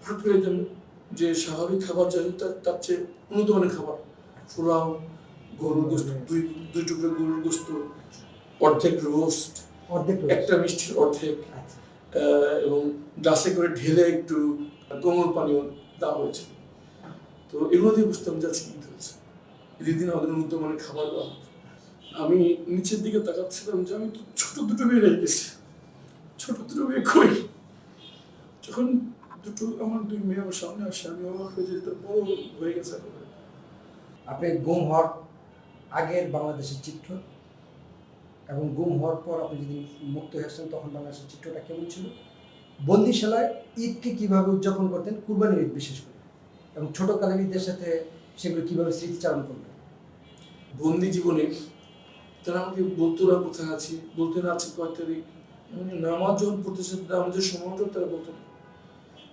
হঠাৎ করে যে স্বাভাবিক খাবার যায় তার চেয়ে উন্নত মানের খাবার, পোলাও, গরুর গোস্ত, দুই টুকরো গরুর গোস্ত, অর্ধেক রোস্ট, একটা মিষ্টির অর্ধেক, এবং গ্লাসে করে ঢেলে একটু কোমল পানীয় দেওয়া হয়েছে। তো এগুলো দিয়ে বুঝতাম যে আজকে ঈদ হয়েছে, ঈদের দিন আমাদের উন্নত মানের খাবার দেওয়া হতো। আমি নিচের দিকে তাকাচ্ছিলাম যে আমি তো ছোট দুটো মেয়ে রেখে গেছি, ছোট দুটো মেয়ে কই। যখন আমার দুই মেয়ে আমার সামনে আসে আমি অবাক হয়ে যেতে বড় হয়ে গেছে। আপনি গুম হওয়ার আগের বাংলাদেশের চিত্র এবং গুম হওয়ার পর আপনি যদি মুক্ত হয়েছেন তখন বাংলাদেশের চিত্রটা কেমন ছিল, বন্দিশালায় ঈদকে কীভাবে উদযাপন করতেন, কুরবানির ঈদ বিশেষ করে, এবং ছোটকালের ঈদের সাথে সেগুলো কীভাবে স্মৃতিচারণ করতেন? বন্দি জীবনে তারা আমাকে বলতো না কোথায় আছি, বলতে না আছি কয় তারিখ, নামাজ যখন পড়তেছে আমাদের সময়টা তারা বলতো না,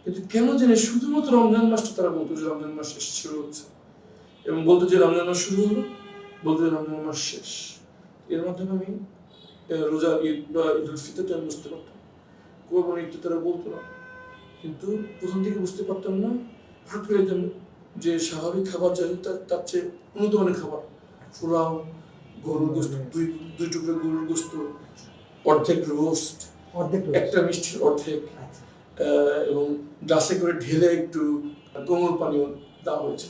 কিন্তু কেন জানে শুধুমাত্র রমজান মাসটা তারা বলতো যে রমজান মাস শেষ শুরু হচ্ছে, এবং বলতো যে রমজান মাস শুরু হলো, বলতো যে রমজান মাস শেষ। এর মাধ্যমে আমি রোজা ঈদ বা ঈদ উল ফিতরটা আমি বুঝতে পারতাম। কোরবানি ঈদটা তারা বলতো না, কিন্তু প্রথম থেকে বুঝতে পারতাম না। হঠাৎ করে যে স্বাভাবিক খাবার যায় তার চেয়ে উন্নত মানের খাবার, পোলাও, গরুর গোস্ত, দুই টুকরো গরুর গোস্ত, অর্ধেক রোস্ট, একটা মিষ্টির অর্ধেক, এবং গ্লাসে করে ঢেলে একটু কোমল পানীয় দেওয়া হয়েছে।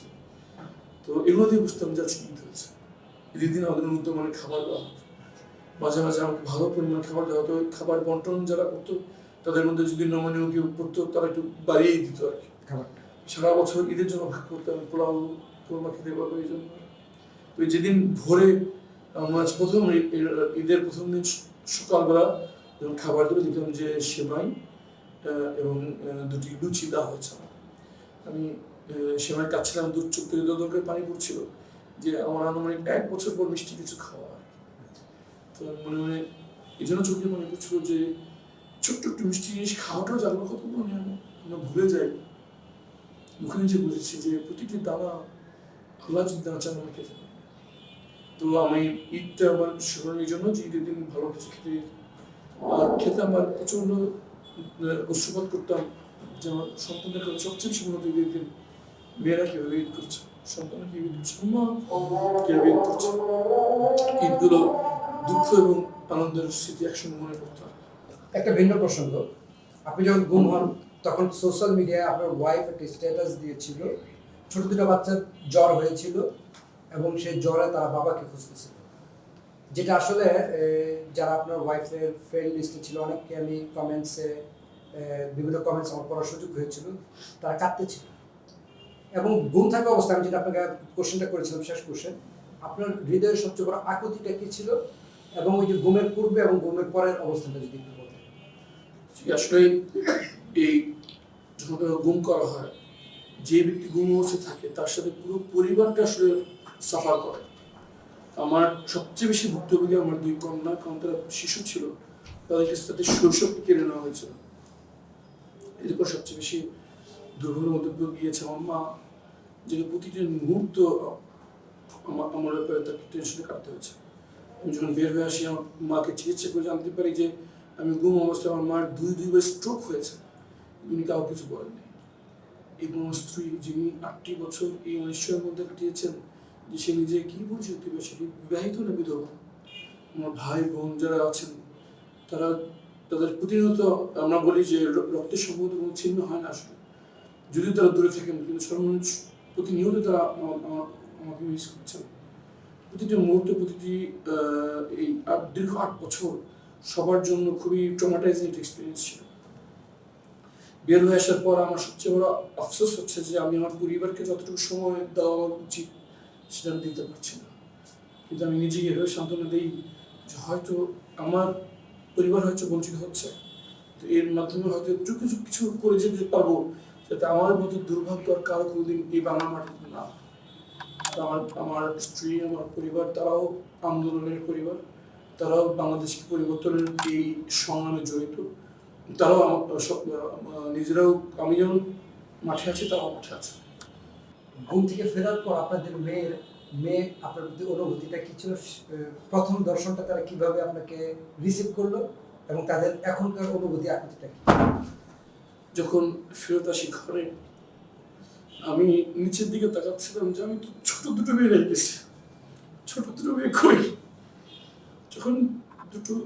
তো এগুলো দিয়ে বুঝতাম যে আজকে ঈদ হয়েছে, ঈদের দিন আমাদের উন্নত মানের খাবার দেওয়া হতো। মাঝে মাঝে আমাকে ভালো পরিমাণ খাবার দেওয়া হতো। খাবার বন্টন যারা করতো তাদের মধ্যে যদি নমনীয় কেউ করতো তারা একটু বাড়িয়েই দিত আর কি খাবারটা। সারা বছর ঈদের জন্য ভাগ করতাম, পোলাও কোরমা খেতে পারবো এই জন্য। তো যেদিন ভোরে প্রথম ঈদের প্রথম দিন সকালবেলা যখন খাবার দেবে দেখলাম যে সেমাই এবং দুটি লুচি দেওয়া হয়েছে। আমি সেমাই কাটছিলাম, দুধ চোখ থেকে দর করে পানি পড়ছিল যে আমার আনুমানিক 1 বছর পর মিষ্টি কিছু খাওয়া। তো মনে মনে এই জন্য চোখে মনে পড়ছিল যে ছোট্ট একটু মিষ্টি জিনিস খাওয়াটাও জানবো কত মনে আমরা ভুলে যাই। ওখানে যে বুঝেছি যে প্রতিটি দানা আল্লাহ যদি দানা চান আমাকে খেতে। তো আমি ঈদটা আমার স্মরণীয় এই জন্য যে ঈদের দিন ভালো কিছু খেতে, আর খেতে আমার প্রচন্ড উৎসুপাত করতাম যে আমার সন্তানদের কাছে সবচেয়ে বেশি মনে হতো ঈদের দিন মেয়েরা কীভাবে ঈদ করছে, সন্তানরা কীভাবে ঈদ করছে, মা কীভাবে ঈদ করছে। ঈদগুলো দুঃখ এবং আনন্দের স্মৃতি একসঙ্গে মনে করতে হয়। একটা ভিন্ন প্রসঙ্গ, আপনি যখন গুম হন তখন সোশ্যাল মিডিয়ায় আপনার ওয়াইফ একটা স্ট্যাটাস দিয়েছিল, ছোট দুটো বাচ্চার জ্বর হয়েছিল এবং সেই জ্বরে তারা বাবাকে খুঁজতেছিল, যেটা আসলে যারা আপনার ওয়াইফের ফ্রেন্ড লিস্টে ছিল অনেককে আমি বিভিন্ন কমেন্টস আমার পড়ার সুযোগ হয়েছিল, তারা কাঁদতেছিল। এবং গুম থাকা অবস্থায় আমি যেটা আপনাকে কোশ্চেনটা করেছিলাম, শেষ কোশ্চেন, আপনার হৃদয়ের সবচেয়ে বড় আকুতিটা কি ছিল, এবং ওই যে গুমের পূর্বে এবং গুমের পরের অবস্থানটা যদি একটু বলতেন। আসলে এই যখন গুম করা হয়, যে ব্যক্তি গুম অবস্থায় থাকে তার সাথে পুরো পরিবারটা আসলে সাফার করে। আমার সবচেয়ে বেশি ভুক্তভোগী আমার 2 কন্যা, কারণ তারা শিশু ছিল, তাদেরকে সাথে শৈশব কেড়ে নেওয়া হয়েছিল। এরপর সবচেয়ে বেশি দুর্ভোগের মধ্যে গিয়েছে আমার মা, যে প্রতিটি মুহূর্ত আমার ব্যাপারে তাকে টেনশনে কাটতে হয়েছে। আমি যখন বের হয়ে আসি আমার মাকে চিকিৎসা করে জানতে পারি যে আমি গুম অবস্থায় আমার মার দুইবার স্ট্রোক হয়েছে, উনি কাউ কিছু বলেননি। এবং আমার স্ত্রী যিনি 8টি বছর এই অনিশ্চয়ের মধ্যে কাটিয়েছেন, যে সে নিজে কি পরিচয় দেবে, সেটি বিবাহিত না বিধবা। আমার ভাই বোন যারা আছেন তারা তাদের প্রতিনিয়ত আমরা বলি যে রক্তের সম্বন্ধ কোনো ছিন্ন হয় না আসলে, যদিও তারা দূরে থাকেন কিন্তু সর্বনিম্ন প্রতিনিয়ত তারা আমাকে মিস করছেন। প্রতিটি মুহূর্তে প্রতিটি এই দীর্ঘ 8 বছর সবার জন্য খুবই ট্রমাটাইজিং একটা এক্সপিরিয়েন্স ছিল। বের হয়ে আসার পর আমার সবচেয়ে বড় আফসোস হচ্ছে যে আমি আমার পরিবারকে যতটুকু সময় দেওয়া উচিত সেটা আমি দিতে পারছি না। কিন্তু আমি নিজেকে এভাবে সান্ত্বনা দিই যে হয়তো আমার পরিবার হয়তো বঞ্চিত হচ্ছে, তো এর মাধ্যমে হয়তো একটু কিছু করে যেতে পারবো যাতে আমার মতো দুর্ভাগ্য আর কারো কোনোদিন এই বাংলা মাটিতে না। আমার স্ত্রী, আমার পরিবার, তারাও আন্দোলনের পরিবার, তারাও বাংলাদেশকে পরিবর্তনের এই সংগ্রামে জড়িত। তারাও নিজেরাও, আমি যেমন মাঠে আছি তারাও মাঠে আছে। গুম থেকে ফেরার পর আপনাদের মেয়ে আপনার প্রতি অনুভূতিটা কি ছিল, প্রথম দর্শনটা তারা কিভাবে আপনাকে রিসিভ করলো, এবং তাদের এখনকার অনুভূতি আকুতিটা কি? যখন ফেরত আসি ঘরে, আমি নিচের দিকে তাকাচ্ছিলাম যে আমি তো ছোট দুটো মেয়ে রেখে গেছি, ছোট দুটো মেয়ে কই। যখন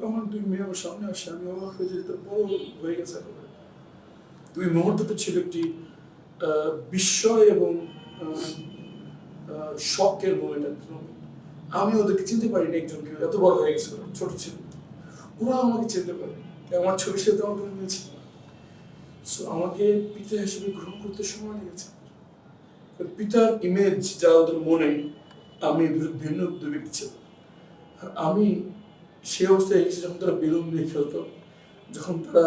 আমার দুই মেয়ে আমার সামনে আসে, আমি অবাক হয়ে যেতে বড় হয়ে গেছে একেবারে। ওই মুহূর্তটা ছিল একটি বিস্ময় এবং শখের মোমেন্ট। আমি ওদেরকে চিনতে পারিনি, একজনকে এত বড় হয়ে গেছিল, ছোট ছিল। ওরা আমাকে চিনতে পারে, আমার ছবির সাথে আমার কোনো মিল ছিল না। সো আমাকে পিতা হিসেবে গ্রহণ করতে সময় লেগেছে। পিতার ইমেজ যা ওদের মনে, আমি ভিন্ন দুই ব্যক্তি ছিল। আর আমি সে অবস্থায় এসেছি যখন তারা বেলুন দিয়ে খেলতো, যখন তারা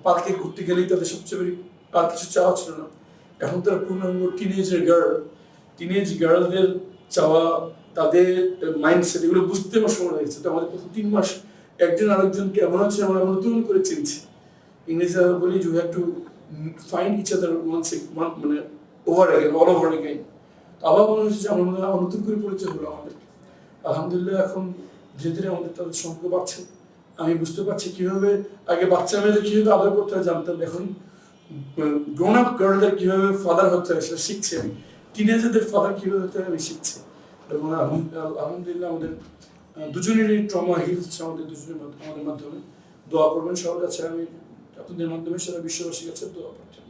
পার্কে ঘুরতে গেলেই তাদের সবচেয়ে বেশি আর কিছু চাওয়া ছিল না। এখন তারা পূর্ণাঙ্গ টিনেজ গার্লদের চাওয়া, তাদের মাইন্ডসেট, এগুলো বুঝতে আমার সময় লেগেছে। তো আমাদের প্রথম 3 মাস একজন আরেকজনকে এমন আছে আমরা নতুন করে চিনছি। ইংরেজি আমরা বলি you have to find each other মানে over again, all over again. তো আবার মনে হচ্ছে যে আমরা নতুন করে পরিচয় হলো আমাদের। আলহামদুলিল্লাহ এখন ধীরে ধীরে আমাদের তাদের সম্পর্ক বাড়ছে। আমি বুঝতে পারছি কিভাবে আগে বাচ্চা মেয়েদের কিভাবে আদর করতে হয় জানতাম, এখন গ্রোন আপ গার্লদের কিভাবে ফাদার হতে হয় সেটা শিখছি আমি, টিনেজারদের ফাদার কিভাবে হতে হয় আমি শিখছি। এবং আলহামদুলিল্লাহ আমাদের দুজনেরই ট্রমা হিল হচ্ছে আমাদের দুজনের আমাদের মাধ্যমে। দোয়া করবেন সবার কাছে, আমি আপনাদের মাধ্যমে সারা বিশ্ববাসীর কাছে দোয়া প্রার্থনা